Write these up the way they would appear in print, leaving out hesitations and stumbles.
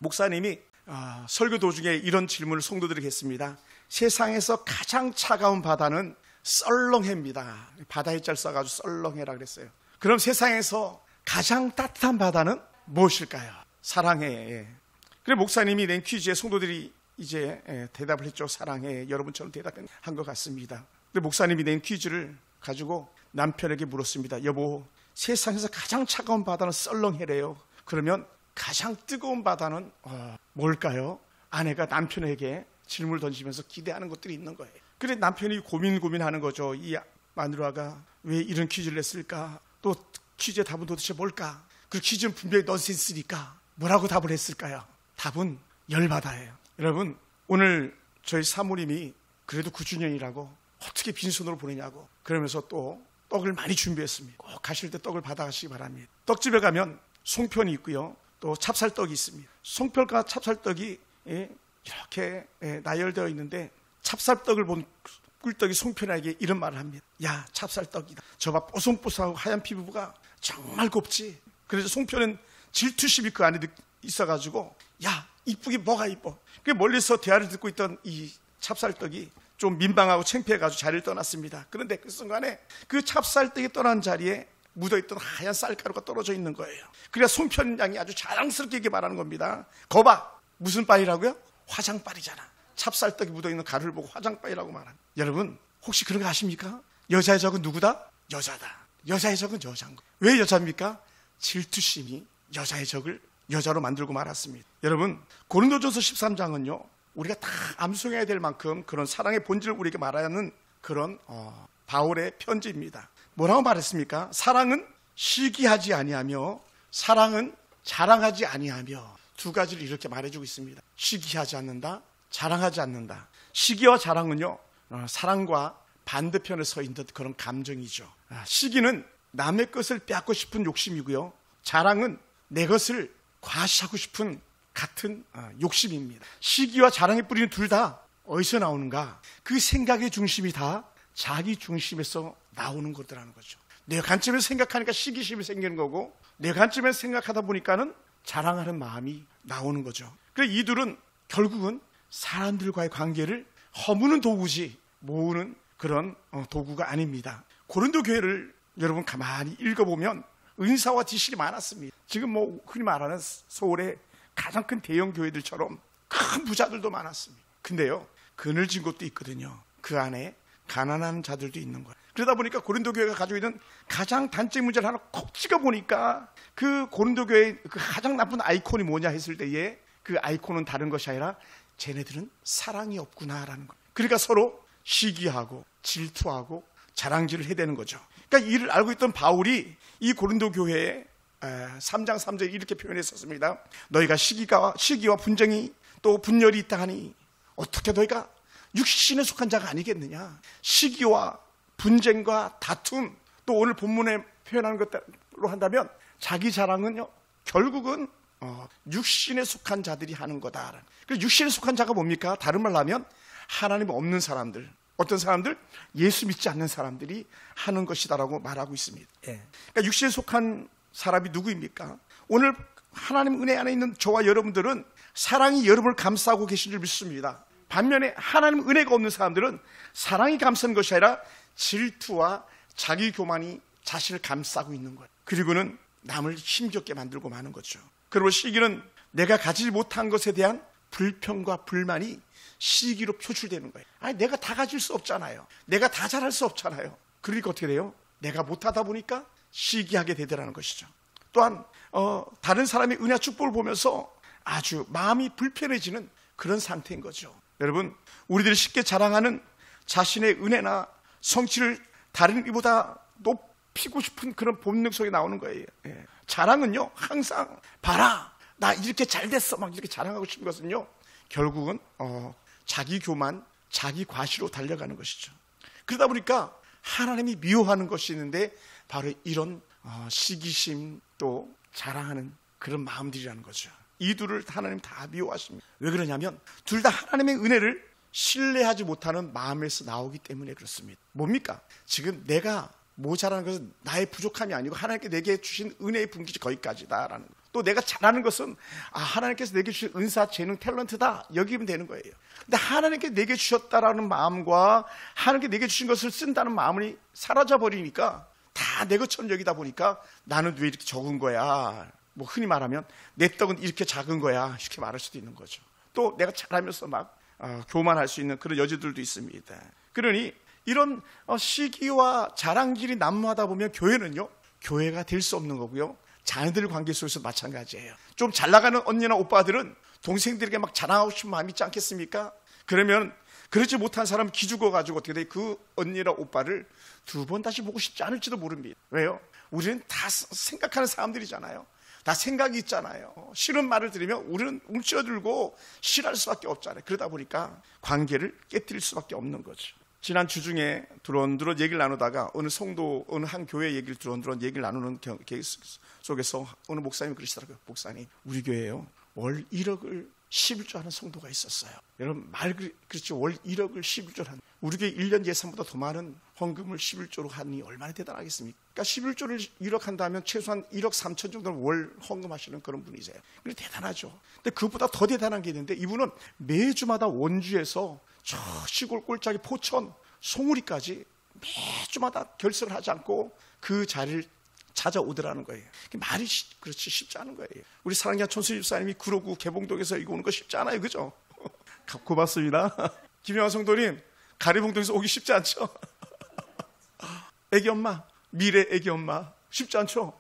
목사님이 설교 도중에 이런 질문을 성도들에게 했습니다. 세상에서 가장 차가운 바다는 썰렁해입니다. 바다에 짤 써가지고 썰렁해라 그랬어요. 그럼 세상에서 가장 따뜻한 바다는 무엇일까요? 사랑해. 그래 목사님이 낸 퀴즈에 성도들이 이제 대답을 했죠. 사랑해. 여러분처럼 대답한 것 같습니다. 근데 목사님이 낸 퀴즈를 가지고 남편에게 물었습니다. 여보, 세상에서 가장 차가운 바다는 썰렁해래요. 그러면 가장 뜨거운 바다는 뭘까요? 아내가 남편에게 질문을 던지면서 기대하는 것들이 있는 거예요. 그래 남편이 고민하는 거죠. 이 마누라가 왜 이런 퀴즈를 냈을까? 또 퀴즈의 답은 도대체 뭘까? 그 퀴즈는 분명히 넌센스니까 뭐라고 답을 했을까요? 답은 열바다예요. 여러분, 오늘 저희 사모님이 그래도 9주년이라고 어떻게 빈손으로 보내냐고 그러면서 또 떡을 많이 준비했습니다. 꼭 가실 때 떡을 받아가시기 바랍니다. 떡집에 가면 송편이 있고요, 또 찹쌀떡이 있습니다. 송편과 찹쌀떡이 이렇게 나열되어 있는데 찹쌀떡을 본 꿀떡이 송편에게 이런 말을 합니다. 야, 찹쌀떡이다. 저봐 뽀송뽀송하고 하얀 피부가 정말 곱지. 그래서 송편은 질투심이 그 안에 있어가지고 야, 이쁘게 뭐가 이뻐. 그 멀리서 대화를 듣고 있던 이 찹쌀떡이 좀 민망하고 창피해가지고 자리를 떠났습니다. 그런데 그 순간에 그 찹쌀떡이 떠난 자리에 묻어있던 하얀 쌀가루가 떨어져 있는 거예요. 그래야 송편 양이 아주 자랑스럽게 이렇게 말하는 겁니다. 거봐, 무슨 빨이라고요? 화장빨이잖아. 찹쌀떡이 묻어있는 가루를 보고 화장빨이라고 말합니다. 여러분, 혹시 그런 거 아십니까? 여자의 적은 누구다? 여자다. 여자의 적은 여자인 거예요. 왜 여자입니까? 질투심이 여자의 적을 여자로 만들고 말았습니다. 여러분, 고린도전서 13장은요 우리가 다 암송해야 될 만큼 그런 사랑의 본질을 우리에게 말하는 그런 바울의 편지입니다. 뭐라고 말했습니까? 사랑은 시기하지 아니하며 사랑은 자랑하지 아니하며, 두 가지를 이렇게 말해주고 있습니다. 시기하지 않는다, 자랑하지 않는다. 시기와 자랑은요 사랑과 반대편에 서 있는 그런 감정이죠. 시기는 남의 것을 빼앗고 싶은 욕심이고요, 자랑은 내 것을 과시하고 싶은 같은 욕심입니다. 시기와 자랑의 뿌리는 둘 다 어디서 나오는가? 그 생각의 중심이 다 자기 중심에서 나오는 것들라는 거죠. 내 관점에서 생각하니까 시기심이 생기는 거고, 내 관점에서 생각하다 보니까는 자랑하는 마음이 나오는 거죠. 그래서 이 둘은 결국은 사람들과의 관계를 허무는 도구지 모으는 그런 도구가 아닙니다. 고린도 교회를 여러분 가만히 읽어보면 은사와 지식이 많았습니다. 지금 뭐 흔히 말하는 서울의 가장 큰 대형 교회들처럼 큰 부자들도 많았습니다. 근데요, 그늘진 곳도 있거든요. 그 안에 가난한 자들도 있는 거예요. 그러다 보니까 고린도 교회가 가지고 있는 가장 단적 문제를 하나 콕 찍어보니까 그 고린도 교회의 그 가장 나쁜 아이콘이 뭐냐 했을 때에 그 아이콘은 다른 것이 아니라 쟤네들은 사랑이 없구나라는 거예요. 그러니까 서로 시기하고 질투하고 자랑질을 해대는 거죠. 그러니까 이를 알고 있던 바울이 이 고린도 교회에 3장 3절에 이렇게 표현했었습니다. 너희가 시기와 분쟁이 또 분열이 있다 하니 어떻게 너희가 육신에 속한 자가 아니겠느냐. 시기와 분쟁과 다툼, 또 오늘 본문에 표현하는 것대로 한다면 자기 자랑은요 결국은 육신에 속한 자들이 하는 거다. 그래서 육신에 속한 자가 뭡니까? 다른 말로 하면 하나님 없는 사람들, 어떤 사람들? 예수 믿지 않는 사람들이 하는 것이다라고 말하고 있습니다. 그러니까 육신에 속한 사람이 누구입니까? 오늘 하나님 은혜 안에 있는 저와 여러분들은 사랑이 여러분을 감싸고 계신 줄 믿습니다. 반면에 하나님 은혜가 없는 사람들은 사랑이 감싸는 것이 아니라 질투와 자기 교만이 자신을 감싸고 있는 거예요. 그리고는 남을 힘겹게 만들고 마는 거죠. 그리고 시기는 내가 가지지 못한 것에 대한 불평과 불만이 시기로 표출되는 거예요. 아니, 내가 다 가질 수 없잖아요. 내가 다 잘할 수 없잖아요. 그러니까 어떻게 돼요? 내가 못하다 보니까 시기하게 되더라는 것이죠. 또한 다른 사람의 은혜와 축복을 보면서 아주 마음이 불편해지는 그런 상태인 거죠. 여러분, 우리들이 쉽게 자랑하는 자신의 은혜나 성취를 다른 이보다 높이고 싶은 그런 본능 속에 나오는 거예요. 자랑은요 항상 봐라, 나 이렇게 잘 됐어 막 이렇게 자랑하고 싶은 것은요 결국은 자기 교만, 자기 과시로 달려가는 것이죠. 그러다 보니까 하나님이 미워하는 것이 있는데 바로 이런 시기심 또 자랑하는 그런 마음들이라는 거죠. 이 둘을 하나님 다 미워하십니다. 왜 그러냐면 둘 다 하나님의 은혜를 신뢰하지 못하는 마음에서 나오기 때문에 그렇습니다. 뭡니까? 지금 내가 모자라는 것은 나의 부족함이 아니고 하나님께 내게 주신 은혜의 분깃이 거기까지다라는 거예요. 또 내가 잘하는 것은 하나님께서 내게 주신 은사, 재능, 탤런트다 여기면 되는 거예요. 근데 하나님께 내게 주셨다라는 마음과 하나님께 내게 주신 것을 쓴다는 마음이 사라져 버리니까 다 내 것처럼 여기다 보니까 나는 왜 이렇게 적은 거야, 뭐 흔히 말하면 내 떡은 이렇게 작은 거야, 이렇게 말할 수도 있는 거죠. 또 내가 잘하면서 막 교만할 수 있는 그런 여지들도 있습니다. 그러니 이런 시기와 자랑질이 난무하다 보면 교회는요, 교회가 될 수 없는 거고요, 자녀들 관계 속에서 마찬가지예요. 좀 잘 나가는 언니나 오빠들은 동생들에게 막 자랑하고 싶은 마음이 있지 않겠습니까? 그러면 그렇지 못한 사람은 기죽어가지고 어떻게 돼? 그 언니나 오빠를 두 번 다시 보고 싶지 않을지도 모릅니다. 왜요? 우리는 다 생각하는 사람들이잖아요. 다 생각이 있잖아요. 싫은 말을 들으면 우리는 움츠러들고 싫어할 수밖에 없잖아요. 그러다 보니까 관계를 깨뜨릴 수밖에 없는 거죠. 지난 주 중에 두런두런 얘기를 나누다가 어느 성도, 어느 한 교회 얘기를 두런두런 얘기를 나누는 케이스 속에서 어느 목사님이 그러시더라고요. 목사님, 우리 교회에요, 월 1억을 11조 하는 성도가 있었어요. 여러분, 그렇죠. 월 1억을 11조를 하는, 우리 교회 1년 예산보다 더 많은 헌금을 11조로 하니 얼마나 대단하겠습니까? 그러니까 11조를 1억 한다면 최소한 1억 3천 정도는 월 헌금하시는 그런 분이세요. 그게 대단하죠. 근데 그것보다 더 대단한 게 있는데, 이분은 매주마다 원주에서 저 시골 꼴짝이 포천, 송우리까지 매주마다 결석을 하지 않고 그 자리를 찾아오더라는 거예요. 말이 그렇지 쉽지 않은 거예요. 우리 사랑의 천수 집사님이 구로구 개봉동에서 이거 오는 거 쉽지 않아요, 그죠? 고맙습니다. 김영환 성도님, 가리봉동에서 오기 쉽지 않죠? 애기 엄마, 미래 애기 엄마, 쉽지 않죠?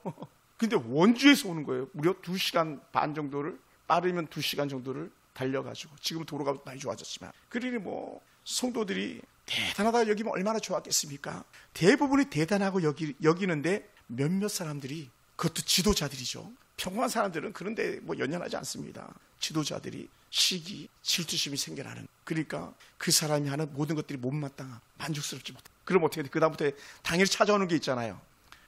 근데 원주에서 오는 거예요. 무려 2시간 반 정도를, 빠르면 2시간 정도를 달려가지고, 지금 도로가 많이 좋아졌지만, 그러니 뭐 성도들이 대단하다 여기면 얼마나 좋았겠습니까? 대부분이 대단하고 여기는데 몇몇 사람들이, 그것도 지도자들이죠. 평범한 사람들은 그런데 뭐 연연하지 않습니다. 지도자들이 시기, 질투심이 생겨나는, 그러니까 그 사람이 하는 모든 것들이 못마땅한, 만족스럽지 못해. 그럼 어떻게 돼? 그 다음부터 당연히 찾아오는 게 있잖아요.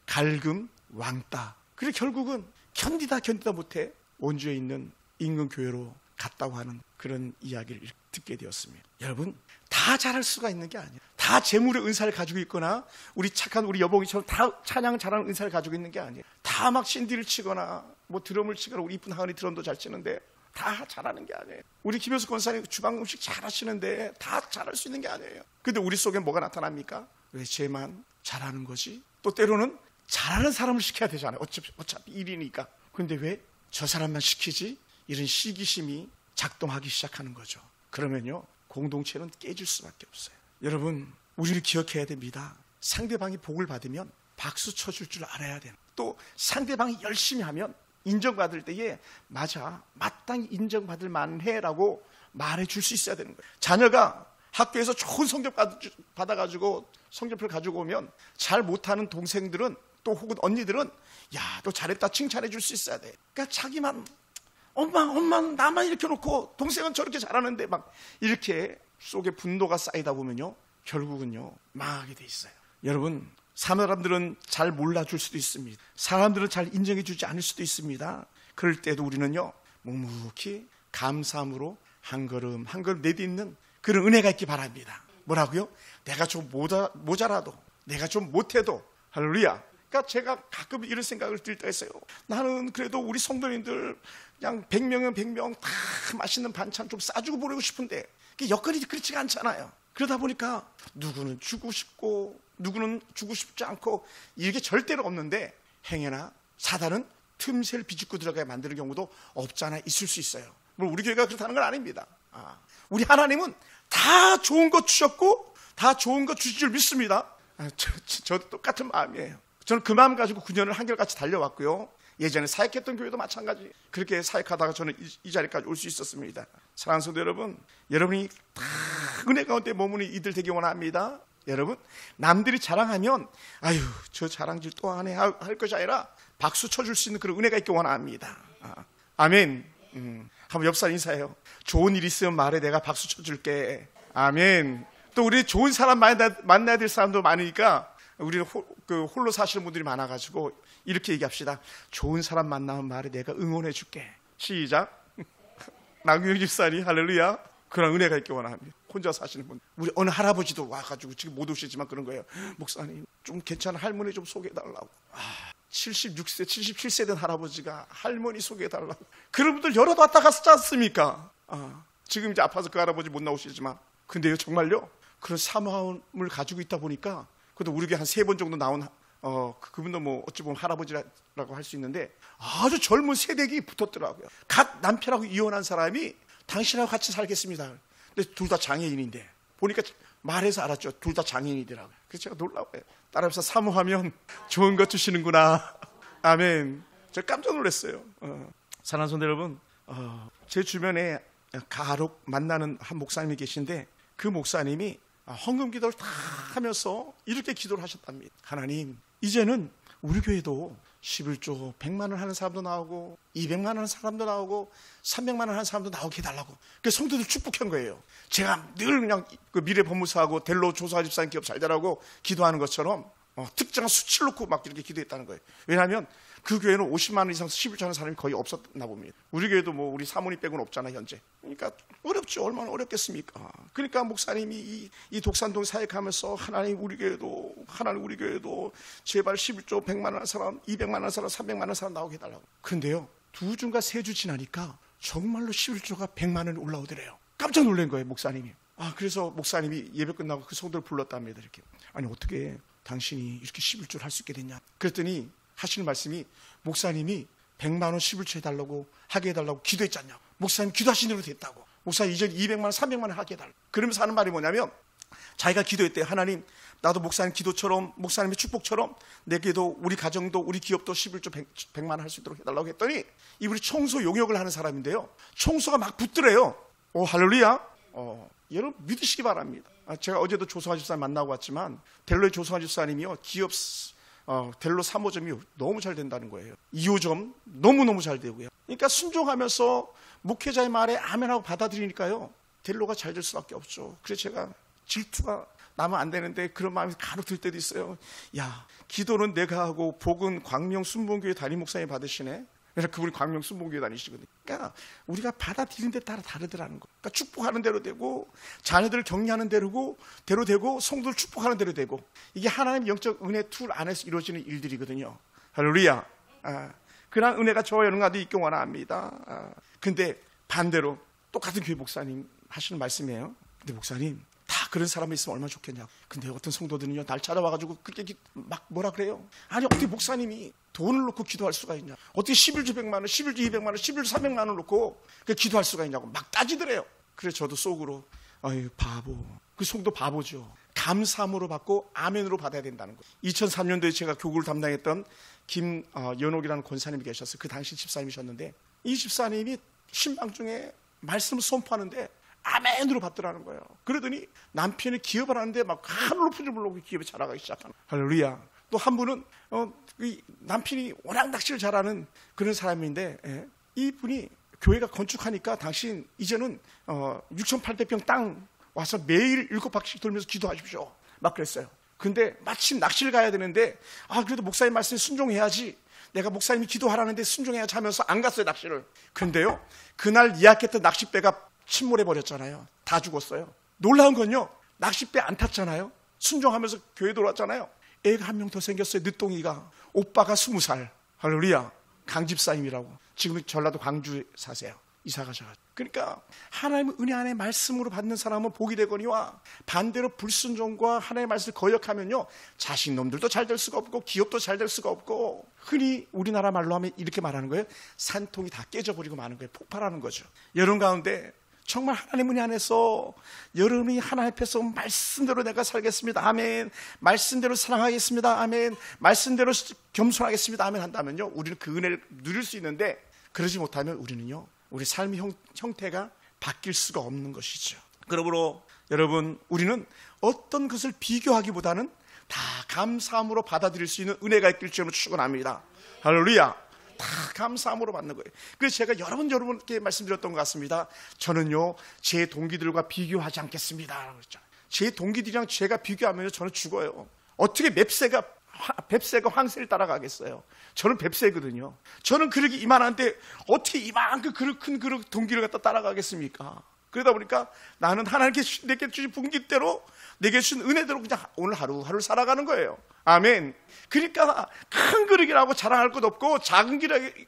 갈금, 왕따. 그래 결국은 견디다 못해 원주에 있는 인근 교회로 갔다고 하는 그런 이야기를 듣게 되었습니다. 여러분, 다 잘할 수가 있는 게 아니에요. 다 재물의 은사를 가지고 있거나 우리 착한 우리 여봉이처럼 다 찬양 잘하는 은사를 가지고 있는 게 아니에요. 다 막 신디를 치거나 뭐 드럼을 치거나, 우리 이쁜 하은이 드럼도 잘 치는데 다 잘하는 게 아니에요. 우리 김효수 권사님 주방 음식 잘하시는데 다 잘할 수 있는 게 아니에요. 근데 우리 속에 뭐가 나타납니까? 왜 쟤만 잘하는 거지? 또 때로는 잘하는 사람을 시켜야 되잖아요. 어차피 일이니까. 근데 왜 저 사람만 시키지? 이런 시기심이 작동하기 시작하는 거죠. 그러면요, 공동체는 깨질 수밖에 없어요. 여러분, 우리를 기억해야 됩니다. 상대방이 복을 받으면 박수 쳐줄 줄 알아야 돼요. 또 상대방이 열심히 하면 인정받을 때에 맞아, 마땅히 인정받을 만해라고 말해줄 수 있어야 되는 거예요. 자녀가 학교에서 좋은 성적 받아가지고 성적표를 가지고 오면 잘 못하는 동생들은 또 혹은 언니들은 야, 너 잘했다 칭찬해 줄 수 있어야 돼. 그러니까 자기만 엄마는 나만 이렇게 놓고 동생은 저렇게 잘하는데 막 이렇게 속에 분노가 쌓이다 보면요, 결국은요 망하게 돼 있어요. 여러분, 사람들은 잘 몰라줄 수도 있습니다. 사람들은 잘 인정해 주지 않을 수도 있습니다. 그럴 때도 우리는요 묵묵히 감사함으로 한 걸음 한 걸음 내딛는 그런 은혜가 있기 바랍니다. 뭐라고요? 내가 좀 모자라도, 내가 좀 못해도, 할렐루야. 그러니까 제가 가끔 이런 생각을 들 때가 있어요. 나는 그래도 우리 성도님들 그냥 100명이면 100명 다 맛있는 반찬 좀 싸주고 보내고 싶은데 여건이 그렇지가 않잖아요. 그러다 보니까 누구는 주고 싶고 누구는 주고 싶지 않고 이게 절대로 없는데, 행여나 사단은 틈새를 비집고 들어가야 만드는 경우도 없잖아 있을 수 있어요. 물론 우리 교회가 그렇다는 건 아닙니다. 우리 하나님은 다 좋은 것 주셨고 다 좋은 것 주실 줄 믿습니다. 저도 똑같은 마음이에요. 저는 그 마음 가지고 9년을 한결같이 달려왔고요. 예전에 사역했던 교회도 마찬가지. 그렇게 사역하다가 저는 이 자리까지 올 수 있었습니다. 사랑하는 성도 여러분, 여러분이 다 은혜 가운데 머무는 이들 되기 원합니다. 여러분, 남들이 자랑하면 아유 저 자랑질 또 하네 할 것이 아니라 박수 쳐줄 수 있는 그런 은혜가 있기 원합니다. 아멘. 한번 옆 사람 인사해요. 좋은 일 있으면 말해, 내가 박수 쳐줄게. 아멘. 또 우리 좋은 사람 만나야 될 사람도 많으니까 우리는 홀로 사시는 분들이 많아가지고 이렇게 얘기합시다. 좋은 사람 만나면 말해, 내가 응원해 줄게. 시작. 나경영 집사님, 할렐루야. 그런 은혜가 있기 원합니다. 혼자 사시는 분, 우리 어느 할아버지도 와가지고 지금 못 오시지만 그런 거예요. 목사님, 좀 괜찮은 할머니 좀 소개해달라고. 76세, 77세 된 할아버지가 할머니 소개해달라고. 그런 분들 여러 왔다 갔지 않습니까? 지금 이제 아파서 그 할아버지 못 나오시지만. 근데요, 정말요, 그런 사모함을 가지고 있다 보니까, 그래도 우리 교회 한 3번 정도 나온, 그분도 뭐 어찌 보면 할아버지라고 할 수 있는데, 아주 젊은 세대기 붙었더라고요. 갓 남편하고 이혼한 사람이 당신하고 같이 살겠습니다. 근데 둘 다 장애인인데, 보니까 말해서 알았죠. 둘 다 장애인이더라고요. 그래서 제가 놀라워요. 따라서 사모하면 좋은 것 주시는구나. 아멘. 제가 깜짝 놀랐어요. 사랑하는 성도 여러분, 제 주변에 가혹 만나는 한 목사님이 계신데, 그 목사님이 헌금 기도를 다 하면서 이렇게 기도를 하셨답니다. 하나님, 이제는 우리 교회도 11조 100만 원 하는 사람도 나오고 200만 원 하는 사람도 나오고 300만 원 하는 사람도 나오게 해달라고. 그래서 성도들 축복한 거예요. 제가 늘 그냥 그 미래 법무사하고 델로 조사 집사님 기업 잘 되라고 기도하는 것처럼 특정한 수치를 놓고 막 이렇게 기도했다는 거예요. 왜냐하면 그 교회는 50만 원 이상 11조 하는 사람이 거의 없었나 봅니다. 우리 교회도 뭐 우리 사모님 빼고는 없잖아 현재. 그러니까 어렵죠. 얼마나 어렵겠습니까? 그러니까 목사님이 이 독산동 사역하면서 하나님 우리 교회도 제발 11조 100만 원 하는 사람, 200만 원 하는 사람, 300만 원 하는 사람 나오게 해달라고. 근데요, 2주인가 3주 지나니까 정말로 11조가 100만 원이 올라오더래요. 깜짝 놀란 거예요, 목사님이. 그래서 목사님이 예배 끝나고 그 성도를 불렀답니다. 이렇게. 아니, 어떻게 당신이 이렇게 11조를 할 수 있게 됐냐? 그랬더니 하시는 말씀이, 목사님이 100만 원 11조 해달라고 하게 해달라고 기도했잖냐. 목사님 기도하신 대로 됐다고. 목사님 이제 200만 원 300만 원 하게 해달라고. 그러면서 하는 말이 뭐냐면, 자기가 기도했대요. 하나님, 나도 목사님 기도처럼, 목사님의 축복처럼 내게도 우리 가정도 우리 기업도 11조 100만 원 할 수 있도록 해달라고 했더니, 이분이 청소 용역을 하는 사람인데요, 청소가 막 붙더래요. 할렐루야. 여러분 믿으시기 바랍니다. 제가 어제도 조성아 집사님 만나고 왔지만, 델로의 조성아 집사님이요, 기업 델로 3호점이 너무 잘 된다는 거예요. 2호점 너무너무 잘 되고요. 그러니까 순종하면서 목회자의 말에 아멘하고 받아들이니까요, 델로가 잘 될 수밖에 없죠. 그래서 제가 질투가 나면 안 되는데 그런 마음이 간혹 들 때도 있어요. 야, 기도는 내가 하고 복은 광명 순복음교회 담임 목사님이 받으시네. 그래서 그분이 광명 순복음교회 다니시거든요. 그러니까 우리가 받아들이는 데 따라 다르더라는 거. 그러니까 축복하는 대로 되고, 자녀들을 격려하는 대로 되고, 성도를 축복하는 대로 되고, 이게 하나님의 영적 은혜 툴 안에서 이루어지는 일들이거든요. 할렐루야. 그런 은혜가 저와 여러분 가운데 있길 원합니다. 근데 반대로 똑같은 교회 목사님 하시는 말씀이에요. 근데 목사님, 다 그런 사람이 있으면 얼마나 좋겠냐고. 근데 어떤 성도들은요, 날 찾아와가지고 그렇게 막 뭐라 그래요. 아니, 어떻게 목사님이 돈을 놓고 기도할 수가 있냐. 어떻게 11조 100만 원, 11조 200만 원, 11조 300만 원을 놓고 기도할 수가 있냐고 막 따지더래요. 그래서 저도 속으로, 아유 바보. 그 성도 바보죠. 감사함으로 받고 아멘으로 받아야 된다는 거예요. 2003년도에 제가 교구를 담당했던 김연옥이라는 권사님이 계셨어요. 그 당시 집사님이셨는데, 이 집사님이 신방 중에 말씀을 선포하는데 아멘으로 받더라는 거예요. 그러더니 남편이 기업을 하는데 막 하늘 높은 줄 모르고 기업이 자라가기 시작하는 거예요. 할렐루야. 또 한 분은 남편이 워낙 낚시를 잘하는 그런 사람인데, 이분이 교회가 건축하니까 당신 이제는 6,800평 땅 와서 매일 7바퀴씩 돌면서 기도하십시오. 막 그랬어요. 근데 마침 낚시를 가야 되는데, 그래도 목사님 말씀에 순종해야지, 내가 목사님이 기도하라는데 순종해야지 하면서 안 갔어요, 낚시를. 근데요, 그날 예약했던 낚싯배가 침몰해 버렸잖아요. 다 죽었어요. 놀라운 건요, 낚싯배 안 탔잖아요. 순종하면서 교회 돌아왔잖아요. 애가 한 명 더 생겼어요. 늦둥이가. 오빠가 20살. 할렐루야. 강집사님이라고. 지금 전라도 광주에 사세요. 이사 가셔가지고. 그러니까 하나님의 은혜 안에 말씀으로 받는 사람은 복이 되거니와, 반대로 불순종과 하나님의 말씀을 거역하면요, 자식놈들도 잘 될 수가 없고 기업도 잘 될 수가 없고, 흔히 우리나라 말로 하면 이렇게 말하는 거예요. 산통이 다 깨져버리고 마는 거예요. 폭발하는 거죠. 여러분 가운데 정말 하나님 은혜 안에서 여러분이 하나님 앞에서 말씀대로 내가 살겠습니다. 아멘. 말씀대로 사랑하겠습니다. 아멘. 말씀대로 겸손하겠습니다. 아멘 한다면요, 우리는 그 은혜를 누릴 수 있는데, 그러지 못하면 우리는요, 우리 삶의 형태가 바뀔 수가 없는 것이죠. 그러므로 여러분, 우리는 어떤 것을 비교하기보다는 다 감사함으로 받아들일 수 있는 은혜가 있길 주님으로 축원합니다. 할렐루야. 다 감사함으로 받는 거예요. 그래서 제가 여러분께 말씀드렸던 것 같습니다. 저는요, 제 동기들과 비교하지 않겠습니다. 그랬잖아요. 제 동기들이랑 제가 비교하면 저는 죽어요. 어떻게 뱁새가 황새를 따라가겠어요? 저는 뱁새거든요. 저는 그릇이 이만한데 어떻게 이만큼 큰 그릇 동기를 갖다 따라가겠습니까? 그러다 보니까 나는 하나님께 내게 주신 분깃대로 내게 주신 은혜대로 그냥 오늘 하루하루 살아가는 거예요. 아멘. 그러니까 큰 그릇이라고 자랑할 것 없고 작은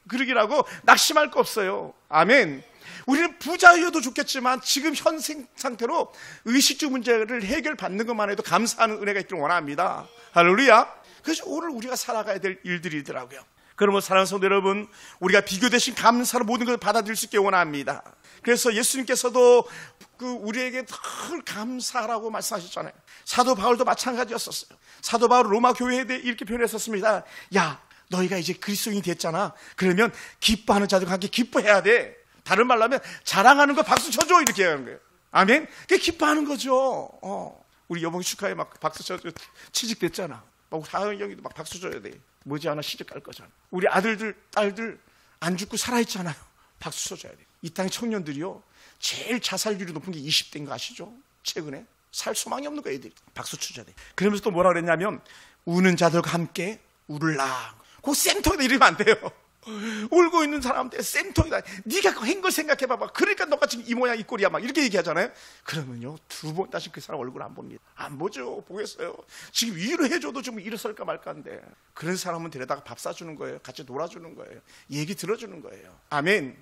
그릇이라고 낙심할 거 없어요. 아멘. 우리는 부자여도 좋겠지만 지금 현 상태로 의식주 문제를 해결받는 것만 해도 감사하는 은혜가 있기를 원합니다. 할렐루야. 그래서 오늘 우리가 살아가야 될 일들이더라고요. 그러면 사랑하는 성도 여러분, 우리가 비교 대신 감사로 모든 것을 받아들일 수 있게 원합니다. 그래서 예수님께서도 우리에게 늘 감사라고 말씀하셨잖아요. 사도 바울도 마찬가지였었어요. 사도 바울 로마 교회에 대해 이렇게 표현했었습니다. 야, 너희가 이제 그리스도인이 됐잖아. 그러면 기뻐하는 자들과 함께 기뻐해야 돼. 다른 말로 하면 자랑하는 거 박수 쳐줘, 이렇게 하는 거예요. 아멘. 그게 기뻐하는 거죠. 우리 여봉 축하에 막 박수 쳐줘. 취직됐잖아. 막 사형이 형이도 막 박수 줘야 돼. 머지않아 시집 갈 거잖아. 우리 아들들, 딸들 안 죽고 살아있잖아요. 박수 쳐줘야 돼. 이 땅의 청년들이요, 제일 자살률이 높은 게 20대인 거 아시죠? 최근에 살 소망이 없는 거 애들이. 박수 쳐줘야 돼. 그러면서 또 뭐라 그랬냐면 우는 자들과 함께 울라. 그 센터에다 이러면 안 돼요. 울고 있는 사람한테 센터에다 네가 한 걸 생각해봐봐. 그러니까 너가 지금 이 모양 이 꼴이야 막 이렇게 얘기하잖아요. 그러면요 2번 다시 그 사람 얼굴 안 봅니다. 안 보죠. 보겠어요. 지금 위로해줘도 좀 일어설까 말까인데 그런 사람은 데려다가 밥 사주는 거예요. 같이 놀아주는 거예요. 얘기 들어주는 거예요. 아멘.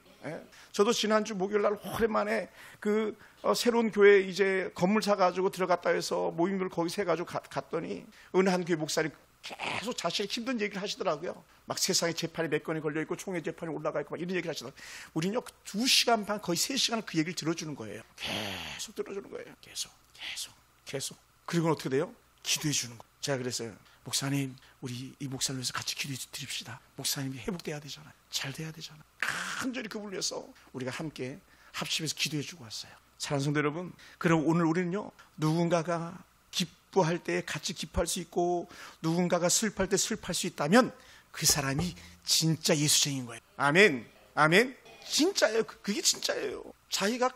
저도 지난주 목요일날 오랜만에 새로운 교회 이제 건물 사가지고 들어갔다 해서 모임을 거기 세가지고 갔더니 어느 한 교회 목사님 계속 자신의 힘든 얘기를 하시더라고요. 막 세상에 재판이 몇 건이 걸려있고 총회 재판이 올라가 있고 막 이런 얘기를 하시더라고요. 우리는요 2시간 반 거의 3시간 그 얘기를 들어주는 거예요. 계속 들어주는 거예요. 계속. 그리고 어떻게 돼요? 기도해 주는 거예요. 제가 그랬어요. 목사님, 우리 이 목사를 위해서 같이 기도해 드립시다. 목사님이 회복돼야 되잖아요. 잘 돼야 되잖아요. 간절히 그분을 위해서 우리가 함께 합심해서 기도해 주고 왔어요. 사랑하는 성도 여러분, 그럼 오늘 우리는요 누군가가 기뻐할 때 같이 기뻐할 수 있고 누군가가 슬퍼할 때 슬퍼할 수 있다면 그 사람이 진짜 예수쟁인 거예요. 아멘. 아멘. 진짜예요. 그게 진짜예요. 자기가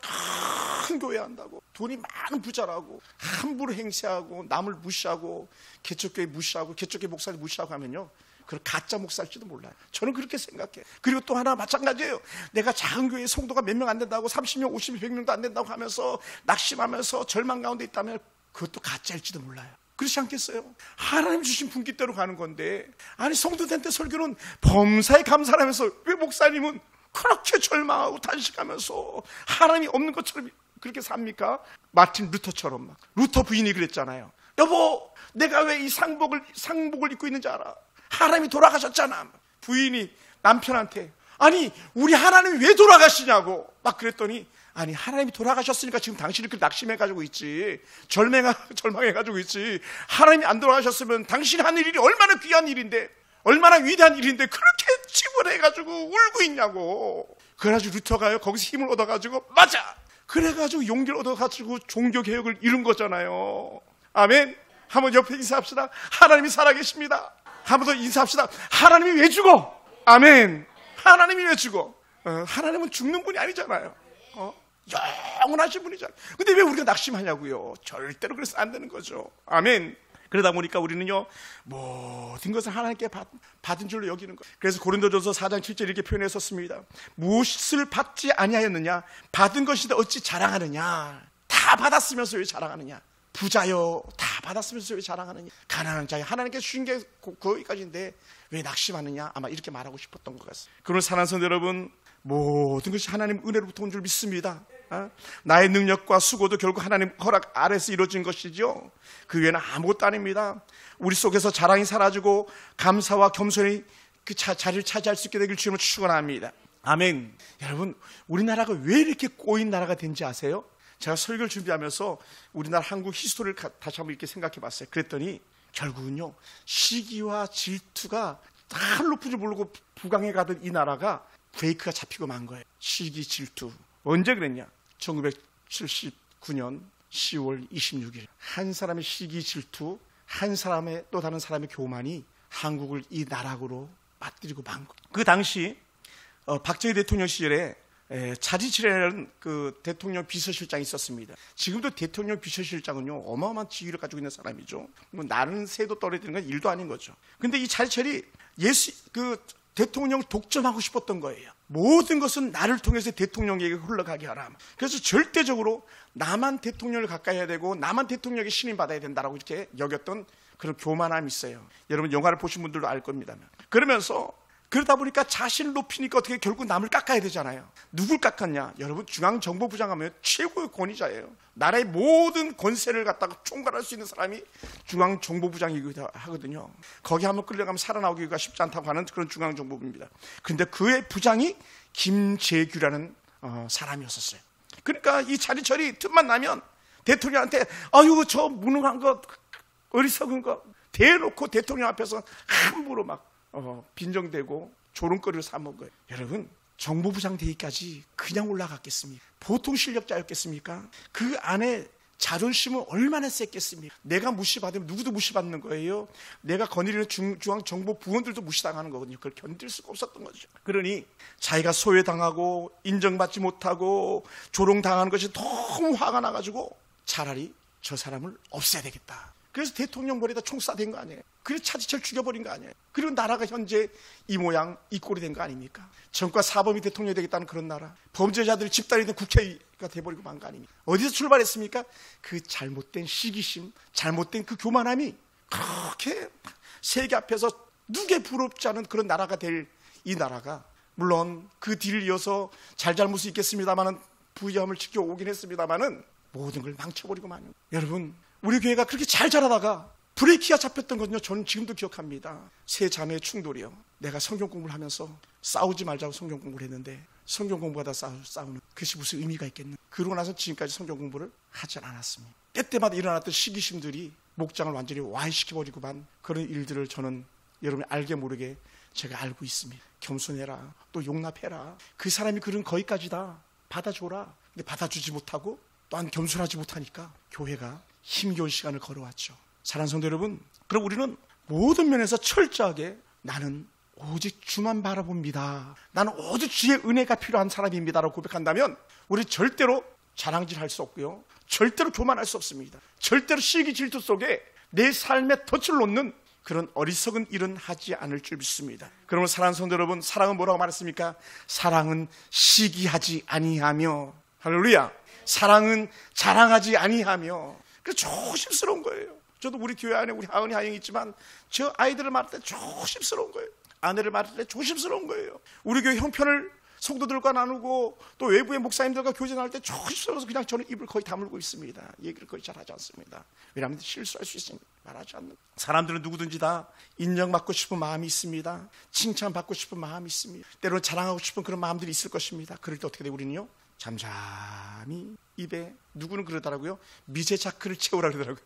큰 교회 한다고 돈이 많은 부자라고 함부로 행세하고 남을 무시하고 개척교회 무시하고 개척교회 목사님 무시하고 하면요 그걸 가짜 목사일지도 몰라요. 저는 그렇게 생각해요. 그리고 또 하나 마찬가지예요. 내가 작은 교회에 성도가 몇 명 안 된다고 30명, 50명, 100명도 안 된다고 하면서 낙심하면서 절망 가운데 있다면 그것도 가짜일지도 몰라요. 그렇지 않겠어요? 하나님 주신 분깃대로 가는 건데 아니 성도들한테 설교는 범사에 감사를 하면서 왜 목사님은 그렇게 절망하고 단식하면서 하나님이 없는 것처럼 그렇게 삽니까? 마틴 루터처럼 막. 루터 부인이 그랬잖아요. 여보, 내가 왜 이 상복을 입고 있는지 알아? 하나님이 돌아가셨잖아. 부인이 남편한테 아니 우리 하나님이 왜 돌아가시냐고 막 그랬더니 아니 하나님이 돌아가셨으니까 지금 당신이 그렇게 낙심해가지고 있지 절망해가지고 있지. 하나님이 안 돌아가셨으면 당신이 하는 일이 얼마나 귀한 일인데 얼마나 위대한 일인데 그렇게 치부해가지고 울고 있냐고. 그래가지고 루터가요 거기서 힘을 얻어가지고 맞아. 그래가지고 용기를 얻어가지고 종교개혁을 이룬 거잖아요. 아멘. 한번 옆에 인사합시다. 하나님이 살아계십니다. 한 번 더 인사합시다. 하나님이 왜 죽어? 아멘. 하나님이 왜 죽어? 하나님은 죽는 분이 아니잖아요. 영원하신 분이잖아요. 근데 왜 우리가 낙심하냐고요? 절대로 그래서 안 되는 거죠. 아멘. 그러다 보니까 우리는요 모든 것을 하나님께 받은 줄로 여기는 거예요. 그래서 고린도전서 4장 7절 이렇게 표현했었습니다. 무엇을 받지 아니하였느냐? 받은 것인데 어찌 자랑하느냐? 다 받았으면서 왜 자랑하느냐? 부자요 다 받았으면서 왜 자랑하느냐? 가난한 자요 하나님께 주신 게 거기까지인데 왜 낙심하느냐? 아마 이렇게 말하고 싶었던 것 같습니다. 그러면 사랑하는 성도 여러분, 모든 것이 하나님 은혜로부터 온 줄 믿습니다. 나의 능력과 수고도 결국 하나님 허락 아래서 이루어진 것이죠. 그 외에는 아무것도 아닙니다. 우리 속에서 자랑이 사라지고 감사와 겸손이 그 자리를 차지할 수 있게 되길 주님을 축원합니다. 아멘. 여러분, 우리나라가 왜 이렇게 꼬인 나라가 된지 아세요? 제가 설교를 준비하면서 우리나라 한국 히스토리를 다시 한번 이렇게 생각해 봤어요. 그랬더니 결국은요 시기와 질투가 다 높은 줄 모르고 부강해 가던 이 나라가 페이크가 잡히고 만 거예요. 시기 질투. 언제 그랬냐? 1979년 10월 26일 한 사람의 시기 질투, 한 사람의 또 다른 사람의 교만이 한국을 이 나락으로 빠뜨리고 만 거예요. 그 당시 박정희 대통령 시절에 자지치라는 그 대통령 비서실장이 있었습니다. 지금도 대통령 비서실장은요 어마어마한 지위를 가지고 있는 사람이죠. 뭐 나는 새도 떨어지는 건 일도 아닌 거죠. 근데 이 자지철이 대통령을 독점하고 싶었던 거예요. 모든 것은 나를 통해서 대통령에게 흘러가게 하라. 그래서 절대적으로 나만 대통령을 가까이 해야 되고 나만 대통령에게 신임받아야 된다라고 이렇게 여겼던 그런 교만함이 있어요. 여러분 영화를 보신 분들도 알 겁니다. 그러면서 그러다 보니까 자신을 높이니까 어떻게 결국 남을 깎아야 되잖아요. 누굴 깎았냐? 여러분 중앙정보부장 하면 최고의 권위자예요. 나라의 모든 권세를 갖다가 총괄할 수 있는 사람이 중앙정보부장이기도 하거든요. 거기 한번 끌려가면 살아나오기가 쉽지 않다고 하는 그런 중앙정보부입니다. 그런데 그의 부장이 김재규라는 사람이었었어요. 그러니까 이 자리처리 틈만 나면 대통령한테 아유 저 무능한 거 어리석은 거 대놓고 대통령 앞에서 함부로 막 빈정대고 조롱거리를 삼은 거예요. 여러분 정보부장 되기까지 그냥 올라갔겠습니까? 보통 실력자였겠습니까? 그 안에 자존심은 얼마나 셌겠습니까? 내가 무시받으면 누구도 무시받는 거예요. 내가 거느리는 중앙정보부원들도 무시당하는 거거든요. 그걸 견딜 수가 없었던 거죠. 그러니 자기가 소외당하고 인정받지 못하고 조롱당하는 것이 너무 화가 나가지고 차라리 저 사람을 없애야 되겠다. 그래서 대통령 머리에다 총 쏴댄 거 아니에요. 그래서 차지철 죽여버린 거 아니에요. 그리고 나라가 현재 이 모양 이 꼴이 된 거 아닙니까? 전과 사범이 대통령이 되겠다는 그런 나라, 범죄자들이 집단이 된 국회가 돼버리고 만 거 아닙니까? 어디서 출발했습니까? 그 잘못된 시기심, 잘못된 그 교만함이 그렇게 세계 앞에서 누구에 부럽지 않은 그런 나라가 될 이 나라가, 물론 그 뒤를 이어서 잘잘못이 있겠습니다만은 부유함을 지켜오긴 했습니다만은 모든 걸 망쳐버리고 마는. 여러분 우리 교회가 그렇게 잘 자라다가 브레이크가 잡혔던 건요, 저는 지금도 기억합니다. 세 자매의 충돌이요. 내가 성경 공부를 하면서 싸우지 말자고 성경 공부를 했는데 성경 공부하다 싸우는 그것이 무슨 의미가 있겠나. 그러고 나서 지금까지 성경 공부를 하지 않았습니다. 때때마다 일어났던 시기심들이 목장을 완전히 와해시켜버리고만 그런 일들을 저는 여러분이 알게 모르게 제가 알고 있습니다. 겸손해라, 또 용납해라. 그 사람이 그런 거기까지다, 받아줘라. 근데 받아주지 못하고 또한 겸손하지 못하니까 교회가 힘겨운 시간을 걸어왔죠. 사랑하는 성도 여러분, 그럼 우리는 모든 면에서 철저하게 나는 오직 주만 바라봅니다, 나는 오직 주의 은혜가 필요한 사람입니다 라고 고백한다면 우리 절대로 자랑질할 수 없고요, 절대로 교만할 수 없습니다. 절대로 시기 질투 속에 내 삶의 덫을 놓는 그런 어리석은 일은 하지 않을 줄 믿습니다. 그러면 사랑하는 성도 여러분, 사랑은 뭐라고 말했습니까? 사랑은 시기하지 아니하며, 할렐루야, 사랑은 자랑하지 아니하며. 그래서 조심스러운 거예요. 저도 우리 교회 안에 우리 하은이 하영이 있지만 저 아이들을 말할 때 조심스러운 거예요. 아내를 말할 때 조심스러운 거예요. 우리 교회 형편을 성도들과 나누고 또 외부의 목사님들과 교제 나눌 때 조심스러워서 그냥 저는 입을 거의 다물고 있습니다. 얘기를 거의 잘 하지 않습니다. 왜냐하면 실수할 수 있으니까 말하지 않는. 사람들은 누구든지 다 인정받고 싶은 마음이 있습니다. 칭찬받고 싶은 마음이 있습니다. 때로는 자랑하고 싶은 그런 마음들이 있을 것입니다. 그럴 때 어떻게 돼 우리는요? 잠잠히 입에, 누구는 그러더라고요, 미제 자크를 채우라 그러더라고요.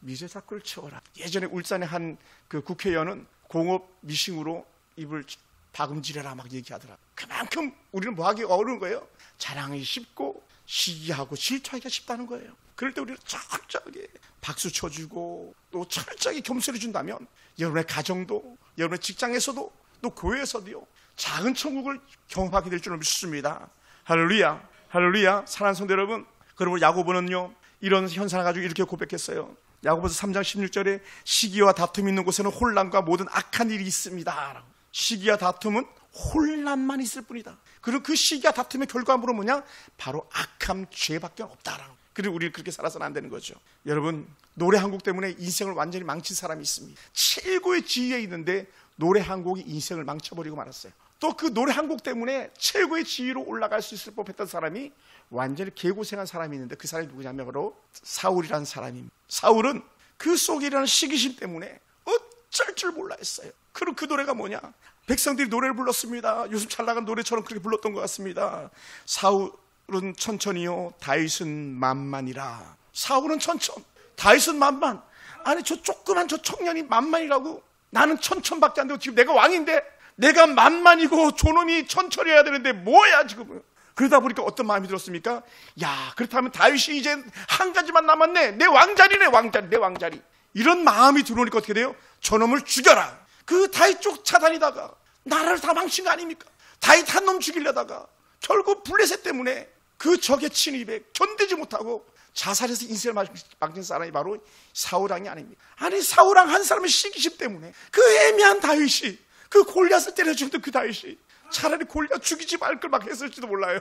미제 자크를 채워라. 예전에 울산의 한 그 국회의원은 공업 미싱으로 입을 박음질해라 막 얘기하더라. 그만큼 우리는 뭐하기 어려운 거예요? 자랑이 쉽고 시기하고 질투하기가 쉽다는 거예요. 그럴 때 우리는 철저하게 박수 쳐주고 또 철저하게 겸손해 준다면 여러분의 가정도, 여러분의 직장에서도 또 교회에서도요, 작은 천국을 경험하게 될 줄을 믿습니다. 할렐루야, 할렐루야. 사랑하는 성도 여러분, 그리고 야고보는요 이런 현상을 가지고 이렇게 고백했어요. 야고보서 3장 16절에 시기와 다툼이 있는 곳에는 혼란과 모든 악한 일이 있습니다. 시기와 다툼은 혼란만 있을 뿐이다. 그리고 그 시기와 다툼의 결과물은 뭐냐? 바로 악함, 죄밖에 없다라고. 그리고 우리는 그렇게 살아서는 안 되는 거죠. 여러분, 노래 한 곡 때문에 인생을 완전히 망친 사람이 있습니다. 최고의 지위에 있는데 노래 한 곡이 인생을 망쳐버리고 말았어요. 또 그 노래 한 곡 때문에 최고의 지위로 올라갈 수 있을 법했던 사람이 완전히 개고생한 사람이 있는데 그 사람이 누구냐면 바로 사울이라는 사람입니다. 사울은 그 속에 일어나는 시기심 때문에 어쩔 줄 몰라 했어요. 그럼 그 노래가 뭐냐? 백성들이 노래를 불렀습니다. 요즘 잘 나간 노래처럼 그렇게 불렀던 것 같습니다. 사울은 천천히요, 다윗은 만만이라. 사울은 천천, 다윗은 만만. 아니 저 조그만 저 청년이 만만이라고? 나는 천천밖에 안 되고 지금 내가 왕인데 내가 만만이고 저놈이 천천해야 되는데 뭐야 지금. 그러다 보니까 어떤 마음이 들었습니까? 야, 그렇다면 다윗이 이제 한 가지만 남았네. 내 왕자리네, 왕자리, 내 왕자리. 이런 마음이 들어오니까 어떻게 돼요? 저놈을 죽여라. 그 다윗 쪽 차단이다가 나라를 다 망친 거 아닙니까? 다윗 한 놈 죽이려다가 결국 블레셋 때문에 그 적의 침입에 견디지 못하고 자살해서 인생을 망친 사람이 바로 사울왕이 아닙니까? 아니 사울왕 한 사람의 시기심 때문에 그 애매한 다윗이 그 골리앗을 때려 죽였던 그 다윗이 차라리 골리앗 죽이지 말 걸 막 했을지도 몰라요.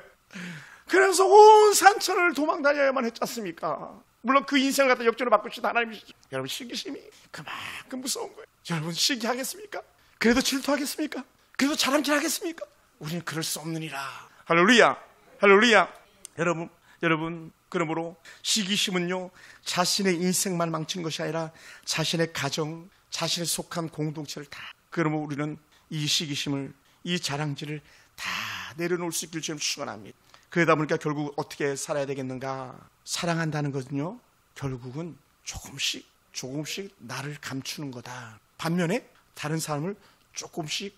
그래서 온 산천을 도망 다녀야만 했지 않습니까? 물론 그 인생을 갖다 역전을 바꾸신 하나님이시죠. 여러분, 시기심이 그만큼 무서운 거예요. 여러분, 시기하겠습니까? 그래도 질투하겠습니까? 그래도 자랑질하겠습니까? 우리는 그럴 수 없느니라. 할렐루야, 할렐루야. 여러분, 그러므로 시기심은요, 자신의 인생만 망친 것이 아니라 자신의 가정, 자신의 속한 공동체를 다. 그러므로 우리는 이 시기심을, 이 자랑질을 다 내려놓을 수 있길 주님 축원합니다. 그러다 보니까 결국 어떻게 살아야 되겠는가? 사랑한다는 것은요, 결국은 조금씩 나를 감추는 거다. 반면에 다른 사람을 조금씩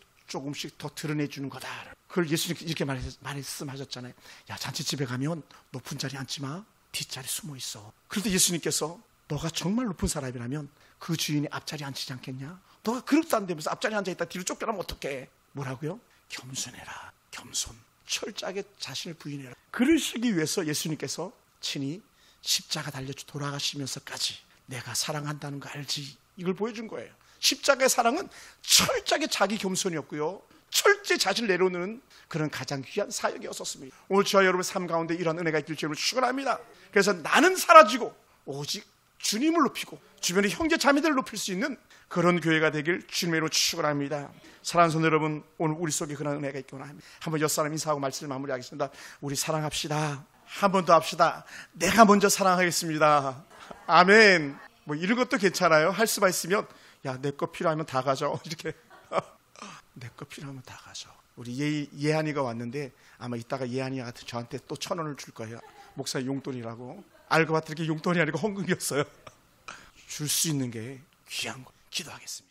더 드러내주는 거다. 그걸 예수님께서 이렇게 말씀하셨잖아요. 야, 잔치집에 가면 높은 자리에 앉지 마. 뒷자리 숨어 있어. 그런데 예수님께서 너가 정말 높은 사람이라면 그 주인이 앞자리에 앉히지 않겠냐? 너가 그릇도 안 되면서 앞자리에 앉아있다 뒤로 쫓겨나면 어떡해? 뭐라고요? 겸손해라. 겸손. 철저하게 자신을 부인해라. 그러시기 위해서 예수님께서 친히 십자가 달려 돌아가시면서까지 내가 사랑한다는 거 알지? 이걸 보여준 거예요. 십자가의 사랑은 철저하게 자기 겸손이었고요, 철저히 자신을 내려놓는 그런 가장 귀한 사역이었습니다. 오늘 저와 여러분의 삶 가운데 이런 은혜가 있길 주님을 축원합니다. 그래서 나는 사라지고 오직 주님을 높이고 주변의 형제 자매들을 높일 수 있는 그런 교회가 되길 주님의 이름으로 축원합니다. 사랑하는 성도 여러분, 오늘 우리 속에 그런 은혜가 있기를 원합니다. 한번 옆사람 인사하고 말씀을 마무리하겠습니다. 우리 사랑합시다. 한 번 더 합시다. 내가 먼저 사랑하겠습니다. 아멘. 뭐 이런 것도 괜찮아요. 할 수만 있으면 야, 내 거 필요하면 다 가져. 이렇게 내 거 필요하면 다 가져. 우리 예한이가 왔는데 아마 이따가 예한이가 저한테 또 1,000원을 줄 거예요. 목사님 용돈이라고. 알고 봤더니 용돈이 아니고 헌금이었어요. 줄 수 있는 게 귀한 거. 기도하겠습니다.